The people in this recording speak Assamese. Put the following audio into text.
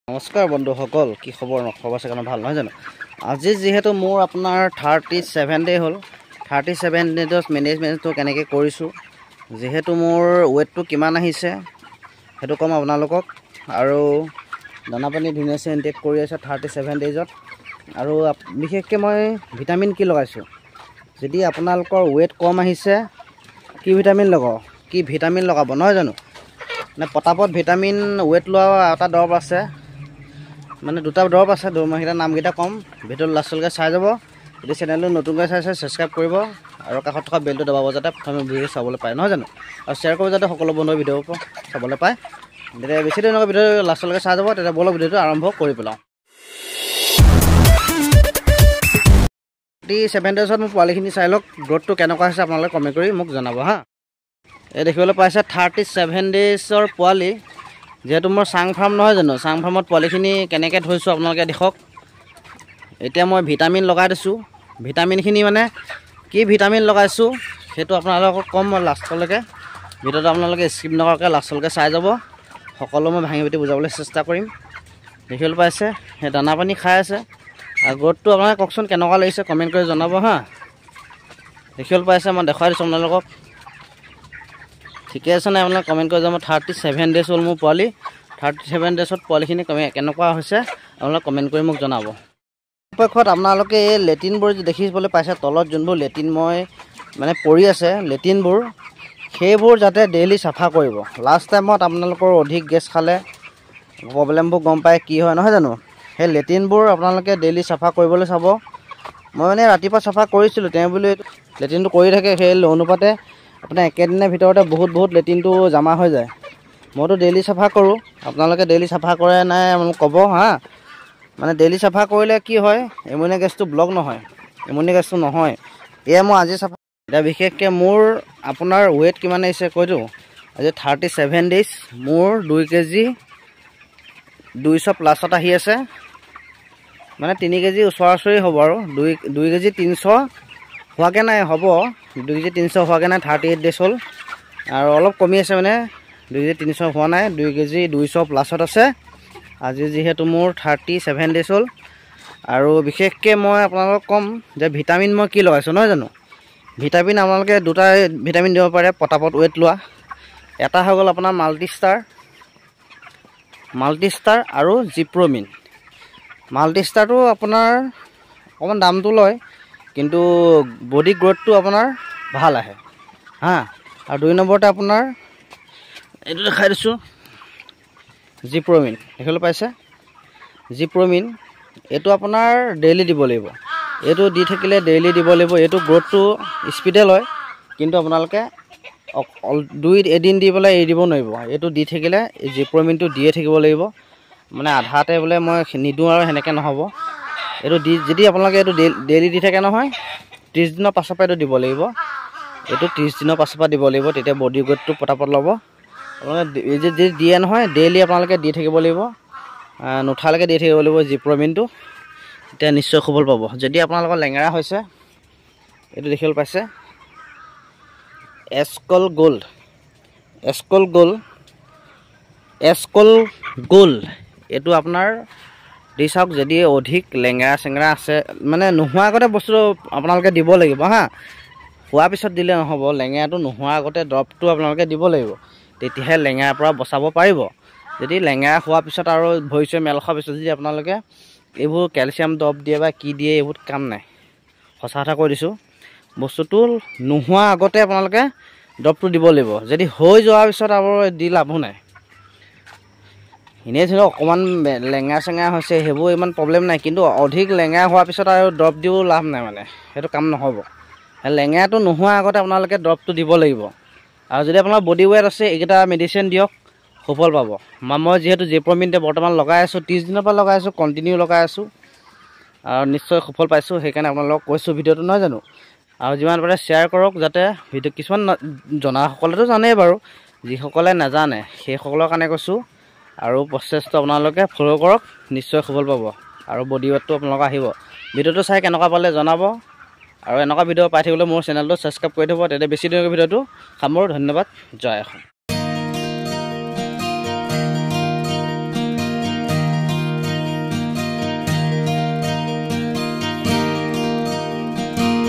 নমস্কাৰ বন্ধুসকল, কি খবৰ? খবৰ চাগে ভাল নহয় জানো? আজি যিহেতু মোৰ আপোনাৰ 37 ডে হ'ল, 37 ডেজত মেনেজমেণ্টটো কেনেকৈ কৰিছোঁ, যিহেতু মোৰ ৱেটটো কিমান আহিছে সেইটো ক'ম আপোনালোকক। আৰু দানা পানী ধুনীয়াকৈ ইনটেক কৰি আছে 37 ডেজত। আৰু বিশেষকৈ মই ভিটামিন কি লগাইছোঁ, যদি আপোনালোকৰ ৱেট কম আহিছে কি ভিটামিন লগাব নহয় জানো? মানে পটাপট ভিটামিন ৱেট লোৱা এটা দৰৱ আছে, মানে দুটা দৰৱ আছে। দৰৱকেইটাৰ নামকেইটা ক'ম, ভিডিঅ'টো লাষ্টলৈকে চাই যাব। যদি চেনেলটো নতুনকৈ চাইছে ছাবস্ক্ৰাইব কৰিব আৰু কাষত থকা বেলটো দবাব যাতে প্ৰথমে ভিডিঅ' চাবলৈ পায় নহয় জানো, আৰু শ্বেয়াৰ কৰিব যাতে সকলো বন্ধুৱে ভিডিঅ' চাবলৈ পায়। তেতিয়া বেছি দিন এনেকুৱা ভিডিঅ' লাষ্টলৈকে চাই যাব। তেতিয়া বলক ভিডিঅ'টো আৰম্ভ কৰি পেলাওঁ। 37 ডেজত মোৰ পোৱালিখিনি চাই লওক, গ্ৰ'থটো কেনেকুৱা হৈছে আপোনালোকে কমেণ্ট কৰি মোক জনাব হা। এই দেখিবলৈ পাইছে 37 ডেজৰ পোৱালি, যিহেতু মোৰ চাং ফাৰ্ম নহয় জানো, চাং ফাৰ্মত পোৱালিখিনি কেনেকৈ থৈছোঁ আপোনালোকে দেখক। এতিয়া মই ভিটামিন লগাই দিছোঁ। ভিটামিনখিনি মানে কি ভিটামিন লগাইছোঁ সেইটো আপোনালোকক ক'ম মই লাষ্টলৈকে। ভিডিঅ'টো আপোনালোকে স্কিপ নকৰাকৈ লাষ্টলৈকে চাই যাব, সকলো মই ভাঙি পাতি বুজাবলৈ চেষ্টা কৰিম। দেখিবলৈ পাইছে সেই দানা পানী খাই আছে। আৰু গ্ৰ'থটো আপোনালোকে কওকচোন কেনেকুৱা লাগিছে কমেণ্ট কৰি জনাব হা। দেখিবলৈ পাইছে মই দেখুৱাই দিছোঁ আপোনালোকক, ঠিকে আছে নাই আপোনালোকে কমেণ্ট কৰি যাব। 37 ডেজ হ'ল মোৰ পোৱালি, 37 ডেজত পোৱালিখিনি কেনেকুৱা হৈছে আপোনালোকে কমেণ্ট কৰি মোক জনাব। পক্ষত আপোনালোকে এই লেট্ৰিনবোৰ দেখিবলৈ পাইছে, তলত যোনবোৰ লেট্ৰিন মই মানে পৰি আছে লেট্ৰিনবোৰ, সেইবোৰ যাতে ডেইলি চাফা কৰিব। লাষ্ট টাইমত আপোনালোকৰ অধিক গেছ খালে প্ৰব্লেমবোৰ গম পায় কি হয় নহয় জানো। সেই লেট্ৰিনবোৰ আপোনালোকে ডেইলি চাফা কৰিবলৈ চাব। মই মানে ৰাতিপুৱা চাফা কৰিছিলোঁ, তেওঁ বুলি লেট্ৰিনটো কৰি থাকে, সেই অনুপাতে আপোনাৰ একেদিনৰ ভিতৰতে বহুত লেট্ৰিনটো জমা হৈ যায়। মইতো ডেইলি চাফা কৰোঁ, আপোনালোকে ডেইলি চাফা কৰে নাই মোক ক'ব হা। মানে ডেইলি চাফা কৰিলে কি হয়, এমনিয়া গেছটো ব্লক নহয়, এমনিয়া গেছটো নহয়। এয়া মই আজি চাফা। এতিয়া বিশেষকৈ মোৰ আপোনাৰ ৱেট কিমান আহিছে কৈ দিওঁ। আজি 37 ডেজ, মোৰ 2 কেজি 200+ আহি আছে, মানে 3 কেজি ওচৰা-ওচৰি হ'ব আৰু 2 কেজি 300 হোৱাকৈ নাই, হ'ব 2 কেজি 300 হোৱাকৈ নাই। 38 ডেজ হ'ল আৰু অলপ কমি আছে, মানে 2 কেজি 300 হোৱা নাই, 2 কেজি 200+ আছে। আজি যিহেতু মোৰ 37 ডেজ হ'ল। আৰু বিশেষকৈ মই আপোনালোকক ক'ম যে ভিটামিন মই কি লগাইছোঁ নহয় জানো। ভিটামিন আপোনালোকে দুটা ভিটামিন দিব পাৰে পটাপট ৱেট লোৱা। এটা হৈ গ'ল আপোনাৰ মাল্টিষ্টাৰ আৰু জিপ্ৰ'মিন। মাল্টিষ্টাৰটো আপোনাৰ অকণমান দামটো লয়, কিন্তু বডি গ্ৰ'থটো আপোনাৰ ভাল আহে হা। আৰু 2 নম্বৰতে আপোনাৰ এইটো দেখাই দিছোঁ জিপ্ৰ'মিন, দেখিবলৈ পাইছে জিপ্ৰ'মিন। এইটো আপোনাৰ ডেইলি দিব লাগিব, এইটো দি থাকিলে ডেইলি দিব লাগিব। এইটো গ্ৰ'থটো স্পীডে লয়, কিন্তু আপোনালোকে এদিন দি পেলাই এৰি দিব নোৱাৰিব। এইটো দি থাকিলে জিপ্ৰ'মিনটো দিয়ে থাকিব লাগিব, মানে আধাতে বোলে মই নিদিওঁ আৰু সেনেকৈ নহ'ব। এইটো যদি আপোনালোকে এইটো ডেইলি দি থাকে নহয়, 30 দিনৰ পাছৰ পৰা এইটো দিব লাগিব। এইটো 30 দিনৰ পাছৰ পৰা দিব লাগিব, তেতিয়া বডি গ্ৰ'থটো পটাপট ল'ব। আপোনালোকে যদি দিয়ে নহয় ডেইলি আপোনালোকে দি থাকিব লাগিব, নুঠালৈকে দি থাকিব লাগিব জিপ্ৰ'মিনটো, তেতিয়া নিশ্চয় সফল পাব। যদি আপোনালোকৰ লেঙেৰা হৈছে, এইটো দেখিবলৈ পাইছে এস্কল গোল্ড, এইটো আপোনাৰ দি চাওক। যদি অধিক লেঙেৰা চেঙেৰা আছে, মানে নোহোৱাৰ আগতে বস্তুটো আপোনালোকে দিব লাগিব হা। হোৱাৰ পিছত দিলে নহ'ব, লেঙেৰাটো নোহোৱাৰ আগতে দৰৱটো আপোনালোকে দিব লাগিব, তেতিয়াহে লেঙেৰাৰ পৰা বচাব পাৰিব। যদি লেঙেৰা হোৱাৰ পিছত আৰু ভৰি চৰি মেল খোৱাৰ পিছত যদি আপোনালোকে এইবোৰ কেলচিয়াম দৰৱ দিয়ে বা কি দিয়ে, এইবোৰ কাম নাই। সঁচা কথা কৈ দিছোঁ, বস্তুটো নোহোৱাৰ আগতে আপোনালোকে দৰৱটো দিব লাগিব। যদি হৈ যোৱাৰ পিছত আৰু দি লাভো নাই। এনেই ধৰি লওক অকণমান লেঙেৰা চেঙেৰা হৈছে, সেইবোৰ ইমান প্ৰব্লেম নাই, কিন্তু অধিক লেঙেৰা হোৱাৰ পিছত আৰু দৰৱ দিও লাভ নাই, মানে সেইটো কাম নহ'ব। লেঙেৰাটো নোহোৱাৰ আগতে আপোনালোকে দৰৱটো দিব লাগিব। আৰু যদি আপোনাৰ বডি ৱেট আছে, এইকেইটা মেডিচিন দিয়ক, সফল পাব। মই যিহেতু জিপ্ৰ'মিন বৰ্তমান লগাই আছোঁ, 30 দিনৰ পৰা লগাই আছোঁ, কণ্টিনিউ লগাই আছোঁ, আৰু নিশ্চয় সফল পাইছোঁ। সেইকাৰণে আপোনালোকক কৈছোঁ ভিডিঅ'টো নহয় জানো। আৰু যিমান পাৰে শ্বেয়াৰ কৰক, যাতে ভিডিঅ' কিছুমান জনাসকলেতো জানেই বাৰু, যিসকলে নাজানে সেইসকলৰ কাৰণে কৈছোঁ। আৰু প্ৰচেছটো আপোনালোকে ফ'ল' কৰক, নিশ্চয় সফল পাব আৰু বডি ৱেটটো আপোনালোকৰ আহিব। ভিডিঅ'টো চাই কেনেকুৱা পালে জনাব, আৰু এনেকুৱা ভিডিঅ' পাই থাকিবলৈ মোৰ চেনেলটো ছাবস্ক্ৰাইব কৰি থ'ব। তেতিয়া বেছি দিনৰ ভিডিঅ'টো সামৰোঁ। ধন্যবাদ, জয় অসম।